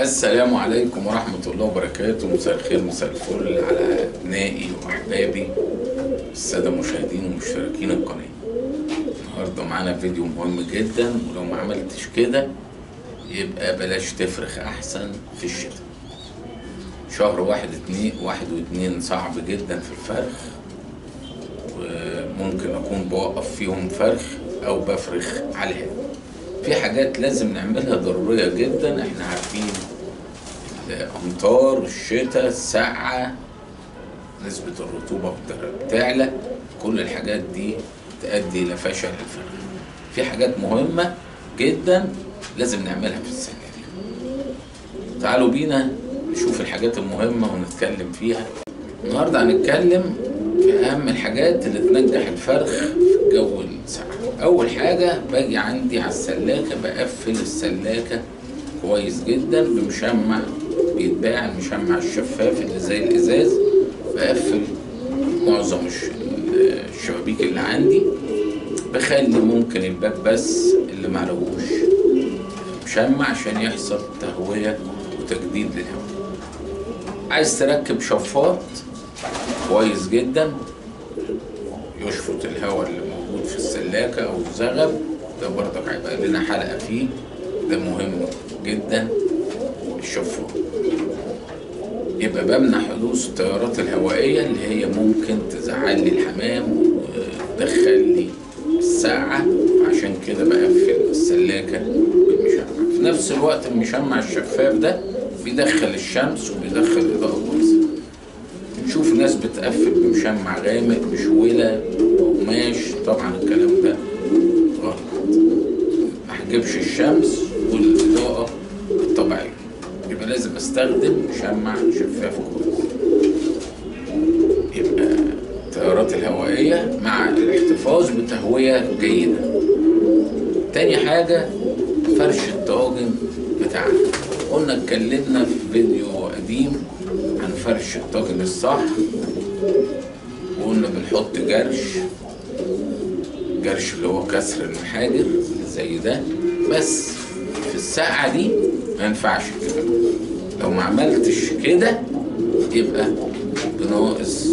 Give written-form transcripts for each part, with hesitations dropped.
السلام عليكم ورحمة الله وبركاته. مساء الخير، مساء الفل على أبنائي وأحبابي السادة مشاهدين ومشتركين القناة. النهاردة معانا فيديو مهم جدا، ولو ما عملتش كده يبقى بلاش تفرخ أحسن في الشتاء. شهر واحد واتنين صعب جدا في الفرخ، وممكن أكون بوقف فيهم فرخ أو بفرخ على الهواء. في حاجات لازم نعملها ضرورية جدا. احنا عارفين الأمطار، الشتاء، السقعة، نسبة الرطوبة بتعلى، كل الحاجات دي تؤدي إلى فشل الفرخ. في حاجات مهمة جدا لازم نعملها في السنة دي. تعالوا بينا نشوف الحاجات المهمة ونتكلم فيها. النهاردة هنتكلم في أهم الحاجات اللي تنجح الفرخ في الجو الساقع. أول حاجة باجي عندي على السلاكة، بقفل السلاكة كويس جدا بمشمع بيتباع، المشمع الشفاف اللي زي الإزاز. بقفل معظم الشبابيك اللي عندي، بخلي ممكن الباب بس اللي معلهوش مشمع عشان يحصل تهوية وتجديد للهواء. عايز تركب شفاط كويس جدا يشفط الهواء اللي موجود في السلاكة أو الزغب، ده برضك هيبقى لنا حلقة فيه، ده مهم جدا. الشفاط يبقى بمنع حدوث التيارات الهوائية اللي هي ممكن تزعل لي الحمام وتدخل لي السقعة، عشان كده بقفل السلاكة بالمشمع. في نفس الوقت المشمع الشفاف ده بيدخل الشمس وبيدخل إضاءة كويسة. نشوف ناس بتقفل بمشمع غامق بشولة وقماش، طبعا الكلام ده غلط. ما هجيبش الشمس والإضاءة الطبيعية، يبقى لازم استخدم مشمع شفاف كويس. يبقى التيارات الهوائية مع الاحتفاظ بتهوية جيدة. تاني حاجة فرش الطواجن بتاعنا. قلنا اتكلمنا في فيديو قديم عن فرش الطاجن الصح، وقلنا بنحط جرش اللي هو كسر المحاجر زي ده، بس في الساعة دي ما ينفعش كده. لو ما عملتش كده يبقى بناقص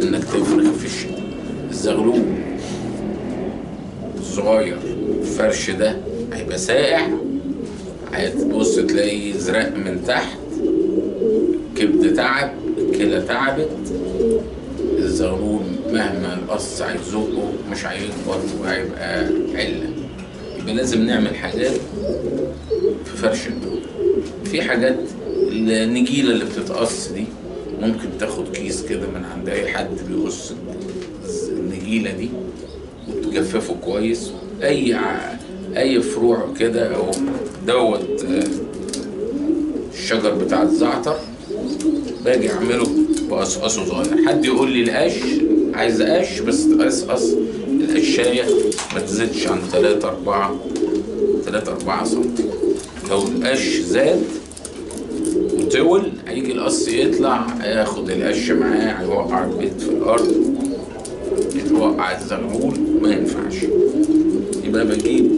انك تفرخ في الشتاء. الزغلول الصغير الفرش ده هيبقى ساقع، هتبص تلاقي زرق من تحت، كبد تعب، الكلى تعبت. الزغلول مهما القص هيزقه مش هيكبر وهيبقى علة. يبقى لازم نعمل حاجات في فرش الدور. في حاجات النجيلة اللي بتتقص دي ممكن تاخد كيس كده من عند اي حد بيقص النجيلة دي وتجففه كويس. اي فروع كده او دوت الشجر بتاع الزعتر باجي اعمله بقصقصه صغير. حد يقول لي القش، عايز قش بس تقصقص القشايه ما تزيدش عن 3-4 سم. لو القش زاد وطول هيجي القص يطلع ياخد القش معاه، هيوقع البيت في الارض، يتوقع الزغلول، ما ينفعش. يبقى بجيب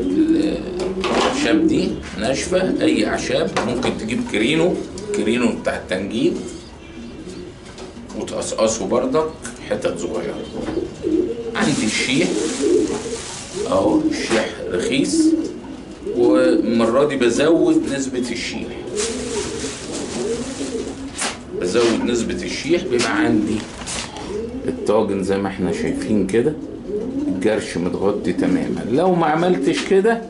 الأعشاب دي ناشفة، أي أعشاب. ممكن تجيب كرينو بتاع التنجيد وتقصقصه بردك حتت صغيرة. عندي الشيح أهو، الشيح رخيص، والمرة دي بزود نسبة الشيح. بيبقى عندي الطاجن زي ما احنا شايفين كده، الجرش متغطي تماما. لو ما عملتش كده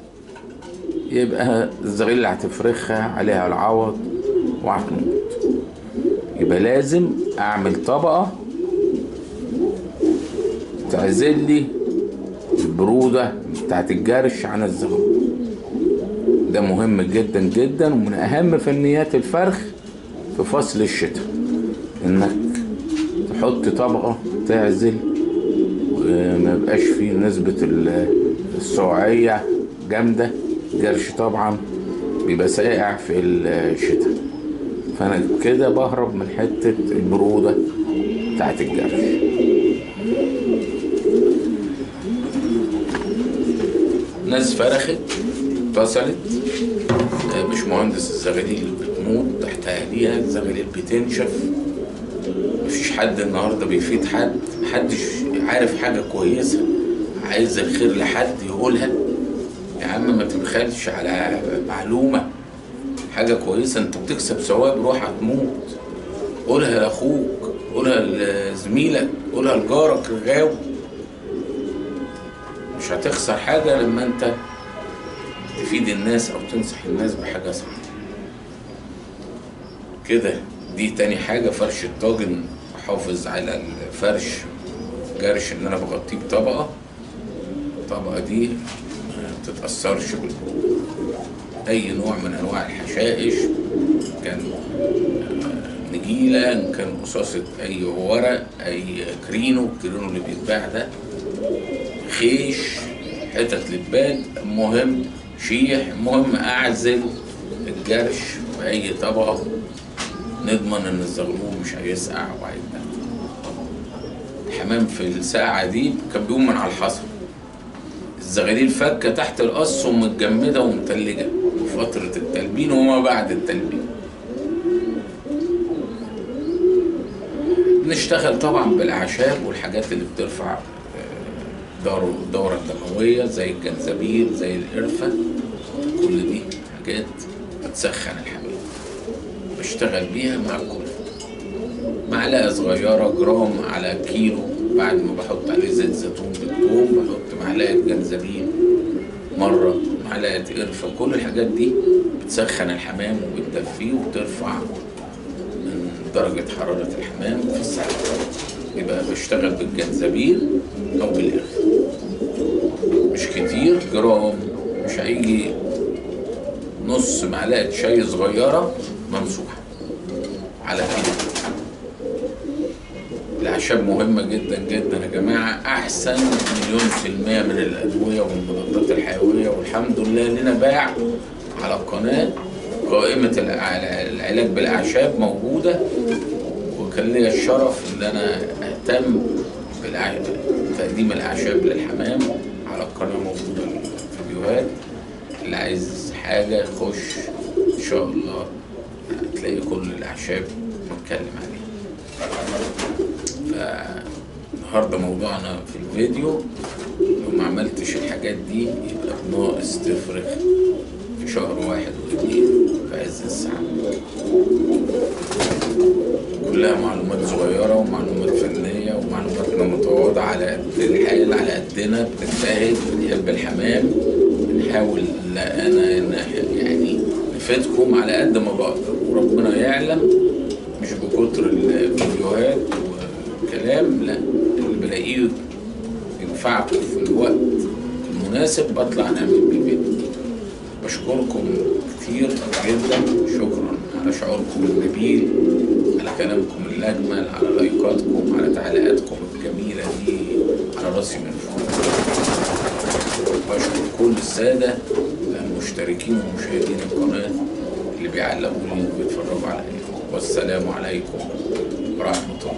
يبقى الزغيلة هتفرخها عليها العوض وهتموت. يبقى لازم اعمل طبقة تعزل لي البرودة بتاعت الجرش عن الزغلول. ده مهم جدا جدا، ومن اهم فنيات الفرخ في فصل الشتاء انك تحط طبقة تعزل وما يبقاش فيه نسبة السقوعية جامدة. الجرش طبعا بيبقى ساقع في الشتاء، فانا كده بهرب من حتة البرودة بتاعت الجرش. ناس فرخت اتصلت باشمهندس الزغاليل بتموت تحت اهاليها، الزغاليل بتنشف، مفيش حد النهارده بيفيد حد، محدش عارف حاجه كويسه عايز الخير لحد يقولها. يا عم ما تبخلش على معلومه، حاجه كويسه انت بتكسب ثواب، روح هتموت قولها لاخوك، قولها لزميلك، قولها لجارك الغاوي، مش هتخسر حاجه لما انت تفيد الناس او تنصح الناس بحاجه صح كده. دي تاني حاجه، فرش الطاجن، احافظ على الفرش جرش ان انا بغطيه بطبقه، الطبقه دي ما تتاثرش اي نوع من انواع الحشائش، كان نجيله، ان كان قصاصه اي ورق، اي كرينو اللي بيتباع ده، خيش، حتت لبان، المهم شيح، المهم اعزل الجرش في اي طبقه، نضمن ان الزغلول مش هيسقع وهيتبهدل. الحمام في الساعه دي كان بيقوم من على الحصى، الزغاليل فكه تحت القص ومتجمده ومتلجه في فتره التلبين وما بعد التلبين. بنشتغل طبعا بالاعشاب والحاجات اللي بترفع الدورة الدموية زي الجنزبيل زي القرفة، كل دي حاجات بتسخن الحمام، بشتغل بيها مع كل معلقة صغيرة جرام على كيلو، بعد ما بحط عليه زيت زيتون بالثوم بحط معلقة جنزبيل مرة، معلقة قرفة، كل الحاجات دي بتسخن الحمام وبتدفيه وبترفع من درجة حرارة الحمام في الساعة. يبقى بشتغل بالجنزبيل أو بالقرفة، مش كتير، جرام، مش هيجي نص معلقة شاي صغيرة منصوحة على كيلو. الأعشاب مهمة جدا جدا يا جماعة، أحسن 1,000,000% من الأدوية والمضادات الحيوية، والحمد لله لنا باع على القناة قائمة العلاج بالأعشاب موجودة، وكان لي الشرف إن أنا أهتم بتقديم الأعشاب للحمام على القناة، موجودة الفيديوهات، اللي عايز حاجة خش إن شاء الله هتلاقي كل الأعشاب بتكلم عليها. فالنهارده موضوعنا في الفيديو، لو ما عملتش الحاجات دي يبقى ناقص تفرخ في شهر 1 و2 في عز الساعة. كلها معلومات صغيرة ومعلومات فنية ومعلوماتنا متواضعة على قد الحال، على قدنا، بنجتهد، بنحب الحمام، بنحاول يعني نفيدكم على قد ما بقدر، وربنا يعلم مش بكتر الفيديوهات والكلام، لا، اللي بلاقيه ينفعكم في الوقت المناسب بطلع نعمل بيه فيديو. بشكركم كتير جدا، شكرا على شعوركم النبيل، على كلامكم الأجمل، على لايكاتكم، على تعليقاتكم الجميلة دي، على راسي من فوق. بشكر كل السادة المشتركين ومشاهدين القناة اللي بيعلقوا لي وبيتفرجوا عليا، والسلام عليكم ورحمة الله.